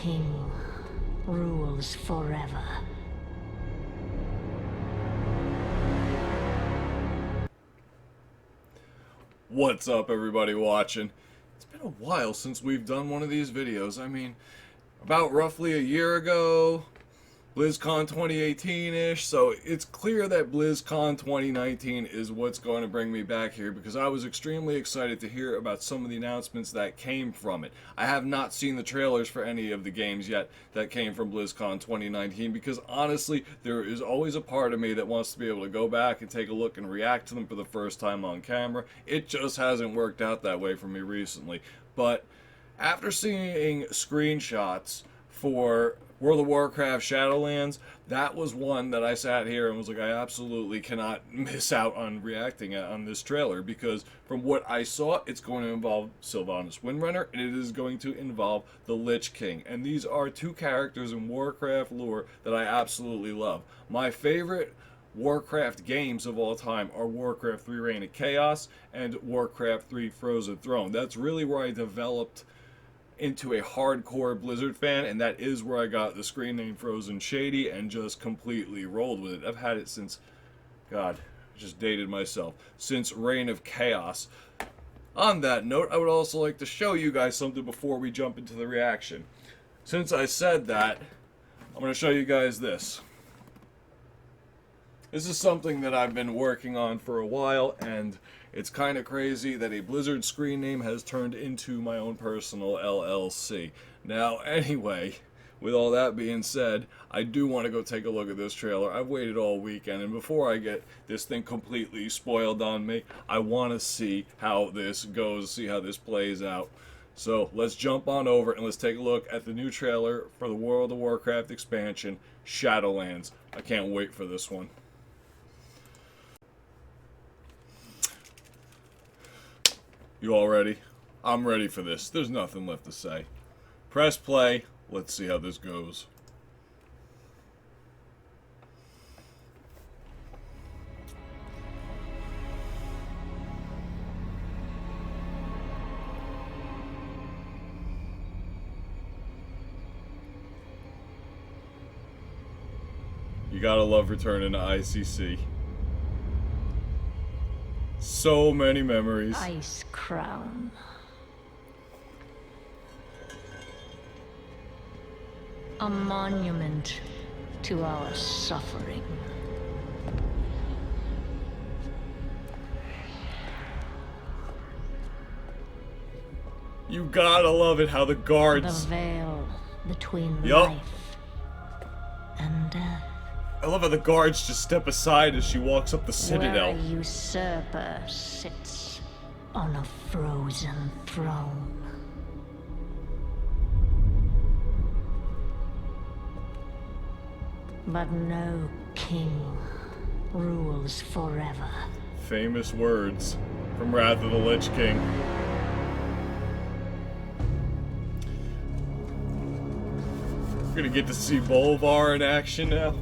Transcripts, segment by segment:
king rules forever. What's up, everybody watching? It's been a while since we've done one of these videos. I mean, about roughly a year ago, Blizzcon 2018-ish, so it's clear that Blizzcon 2019 is what's going to bring me back here, because I was extremely excited to hear about some of the announcements that came from it. I have not seen the trailers for any of the games yet that came from Blizzcon 2019, because honestly, there is always a part of me that wants to be able to go back and take a look and react to them for the first time on camera. It just hasn't worked out that way for me recently. But after seeing screenshots for World of Warcraft Shadowlands, that was one that I sat here and was like, I absolutely cannot miss out on reacting on this trailer, because from what I saw, it's going to involve Sylvanas Windrunner, and it is going to involve the Lich King. And these are two characters in Warcraft lore that I absolutely love. My favorite Warcraft games of all time are Warcraft 3 Reign of Chaos and Warcraft 3 Frozen Throne. That's really where I developed into a hardcore Blizzard fan, and that is where I got the screen name Frozen Shady and just completely rolled with it. I've had it since, God, just dated myself, since Reign of Chaos. On that note, I would also like to show you guys something before we jump into the reaction. Since I said that, I'm going to show you guys this. This is something that I've been working on for a while, and it's kind of crazy that a Blizzard screen name has turned into my own personal LLC. Now, anyway, with all that being said, I do want to go take a look at this trailer. I've waited all weekend, and before I get this thing completely spoiled on me, I want to see how this goes, see how this plays out. So let's jump on over and let's take a look at the new trailer for the World of Warcraft expansion, Shadowlands. I can't wait for this one. You all ready? I'm ready for this. There's nothing left to say. Press play. Let's see how this goes. You gotta love returning to ICC. So many memories. Ice Crown. A monument to our suffering. You gotta love it how the guards... The veil between Yup. life and death. I love how the guards just step aside as she walks up the citadel. Where a usurper sits on a frozen throne. But no king rules forever. Famous words from Wrath of the Lich King. We're gonna get to see Bolvar in action now.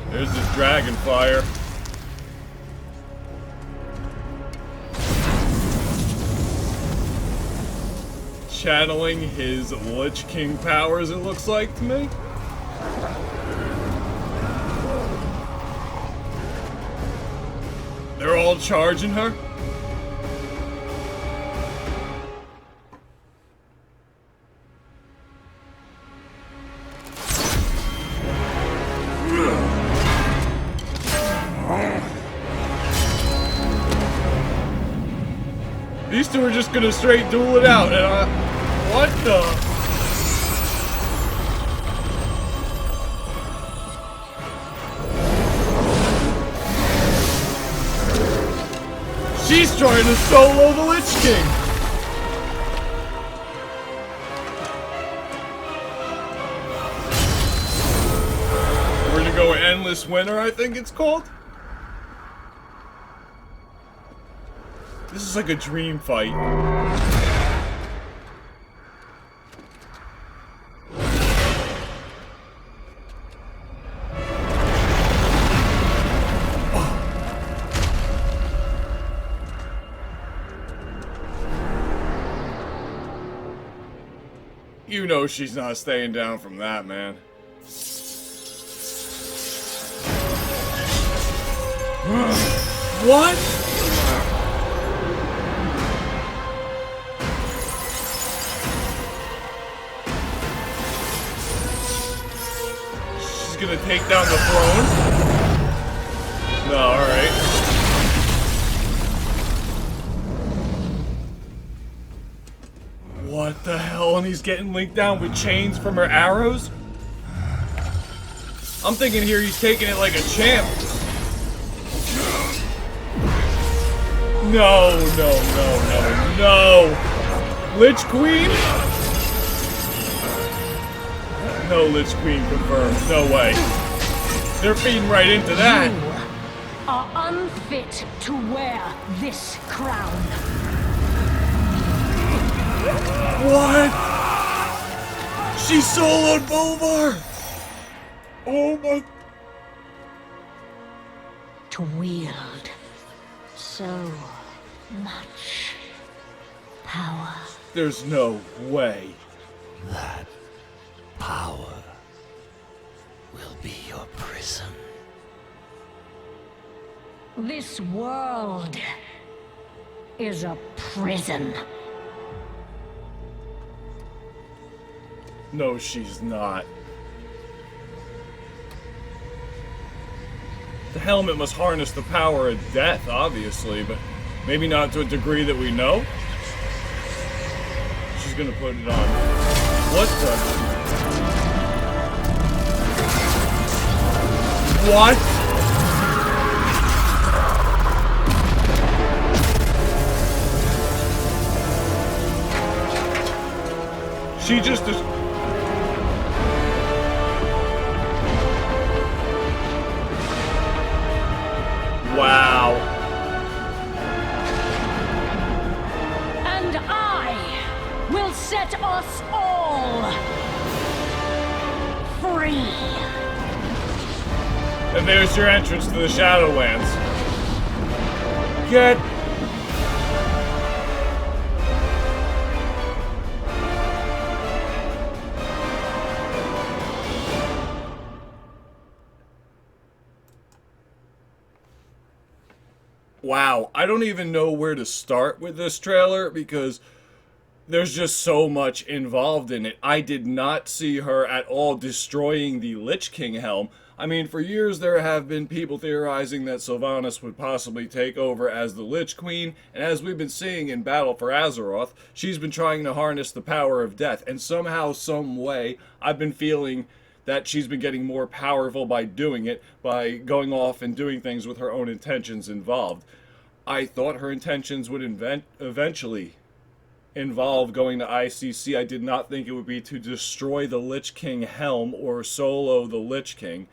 There's this dragon fire. Channeling his Lich King powers, it looks like to me. They're all charging her. These two are just gonna straight duel it out, and what the? She's trying to solo the Lich King! We're gonna go Endless Winter, I think it's called? This is like a dream fight. You know she's not staying down from that, man. What? She's gonna take down the throne? No, alright. What the hell? And he's getting linked down with chains from her arrows? I'm thinking here he's taking it like a champ. No, no, no, no, no. Lich Queen? No Lich Queen confirmed. No way. They're feeding right into that. You are unfit to wear this crown. What? She soloed Bolvar! Oh my... To wield so much power. There's no way. That power will be your prison. This world is a prison. No, she's not. The helmet must harness the power of death, obviously, but maybe not to a degree that we know. She's gonna put it on. What the? What? She just is. Wow. And I will set us all free. And there's your entrance to the Shadowlands. Get... Wow, I don't even know where to start with this trailer because there's just so much involved in it. I did not see her at all destroying the Lich King helm. I mean, for years there have been people theorizing that Sylvanas would possibly take over as the Lich Queen, and as we've been seeing in Battle for Azeroth, she's been trying to harness the power of death, and somehow, some way, I've been feeling that she's been getting more powerful by doing it, by going off and doing things with her own intentions involved. I thought her intentions would eventually involve going to ICC. I did not think it would be to destroy the Lich King helm or solo the Lich King.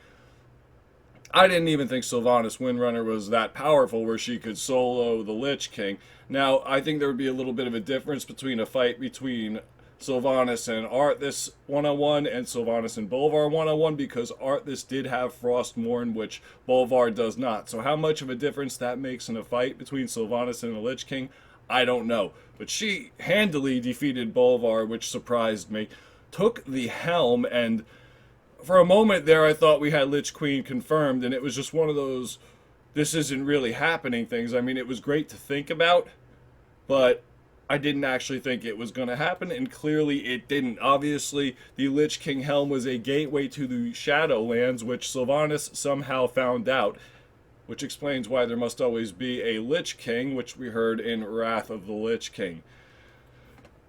I didn't even think Sylvanas Windrunner was that powerful where she could solo the Lich King. Now, I think there would be a little bit of a difference between a fight between Sylvanas and Arthas 101 and Sylvanas and Bolvar 101 because Arthas did have Frostmourne, which Bolvar does not. So how much of a difference that makes in a fight between Sylvanas and the Lich King, I don't know. But she handily defeated Bolvar, which surprised me. Took the helm, and for a moment there I thought we had Lich Queen confirmed, and it was just one of those, this isn't really happening things. I mean, it was great to think about, but I didn't actually think it was going to happen, and clearly it didn't. Obviously, the Lich King helm was a gateway to the Shadowlands, which Sylvanas somehow found out, which explains why there must always be a Lich King, which we heard in Wrath of the Lich King.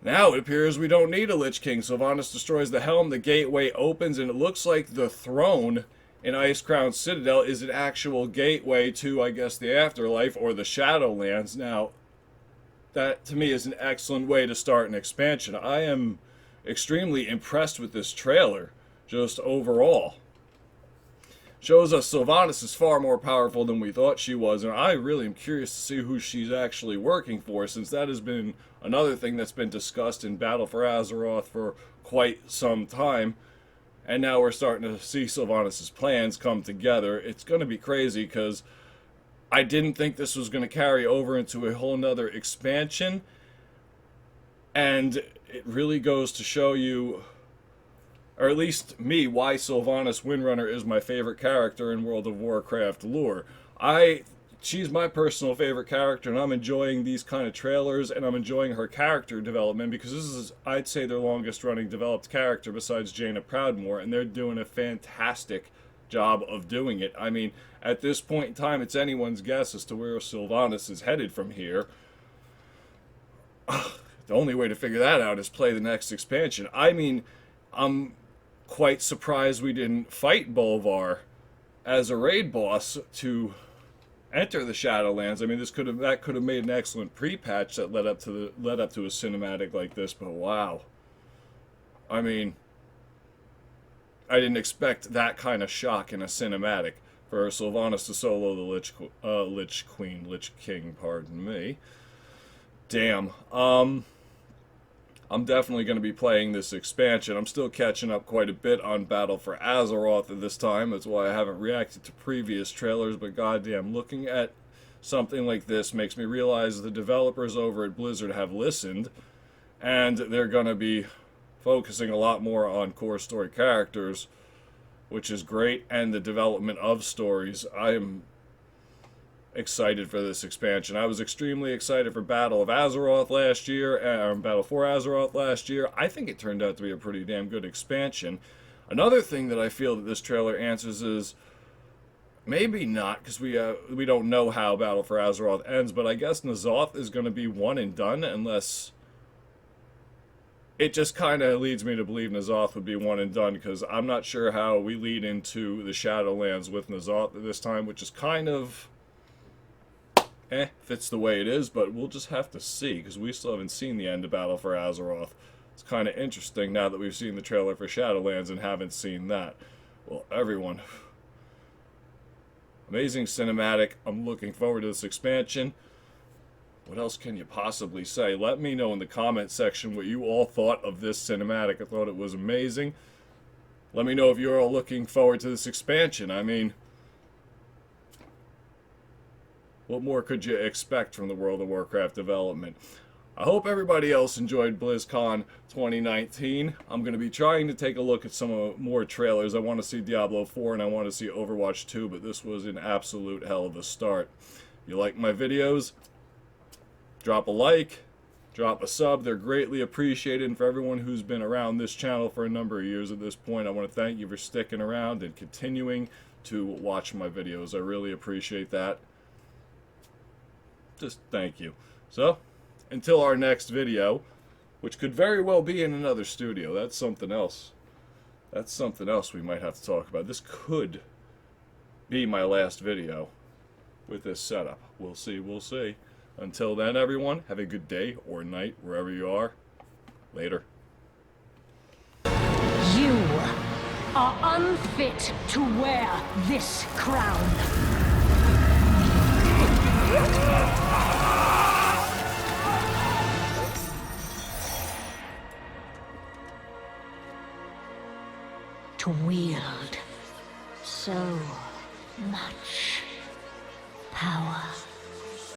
Now it appears we don't need a Lich King. Sylvanas destroys the helm, the gateway opens, and it looks like the throne in Icecrown Citadel is an actual gateway to, I guess, the afterlife or the Shadowlands. Now, that, to me, is an excellent way to start an expansion. I am extremely impressed with this trailer, just overall. Shows us Sylvanas is far more powerful than we thought she was, and I really am curious to see who she's actually working for, since that has been another thing that's been discussed in Battle for Azeroth for quite some time. And now we're starting to see Sylvanas' plans come together. It's going to be crazy, because I didn't think this was going to carry over into a whole nother expansion. And it really goes to show you, or at least me, why Sylvanas Windrunner is my favorite character in World of Warcraft lore. She's my personal favorite character, and I'm enjoying these kind of trailers, and I'm enjoying her character development, because this is, I'd say, their longest running developed character besides Jaina Proudmoore, and they're doing a fantastic job of doing it. I mean, at this point in time, it's anyone's guess as to where Sylvanas is headed from here. The only way to figure that out is play the next expansion. I mean, I'm quite surprised we didn't fight Bolvar as a raid boss to enter the Shadowlands. I mean, that could have made an excellent pre-patch that led up to a cinematic like this. But wow, I mean, I didn't expect that kind of shock in a cinematic for Sylvanas to solo the Lich King. Pardon me. Damn. I'm definitely going to be playing this expansion. I'm still catching up quite a bit on Battle for Azeroth at this time. That's why I haven't reacted to previous trailers, but goddamn, looking at something like this makes me realize the developers over at Blizzard have listened, and they're going to be focusing a lot more on core story characters, which is great, and the development of stories. I am excited for this expansion. I was extremely excited for Battle for Azeroth last year. I think it turned out to be a pretty damn good expansion. Another thing that I feel that this trailer answers is, maybe not, because we don't know how Battle for Azeroth ends, but I guess N'Zoth is going to be one and done, unless it just kind of leads me to believe N'Zoth would be one and done, because I'm not sure how we lead into the Shadowlands with N'Zoth at this time, which is kind of fits the way it is, but we'll just have to see, because we still haven't seen the end of Battle for Azeroth. It's kind of interesting now that we've seen the trailer for Shadowlands and haven't seen that. Well, everyone, amazing cinematic. I'm looking forward to this expansion. What else can you possibly say? Let me know in the comment section what you all thought of this cinematic. I thought it was amazing. Let me know if you're all looking forward to this expansion. I mean, what more could you expect from the World of Warcraft development? I hope everybody else enjoyed BlizzCon 2019. I'm going to be trying to take a look at some more trailers. I want to see Diablo 4 and I want to see Overwatch 2, but this was an absolute hell of a start. If you like my videos, drop a like, drop a sub. They're greatly appreciated. And for everyone who's been around this channel for a number of years at this point, I want to thank you for sticking around and continuing to watch my videos. I really appreciate that. Just thank you. So, until our next video, which could very well be in another studio. That's something else. That's something else we might have to talk about. This could be my last video with this setup. We'll see, we'll see. Until then, everyone, have a good day or night, wherever you are. Later. You are unfit to wear this crown. To wield so much power.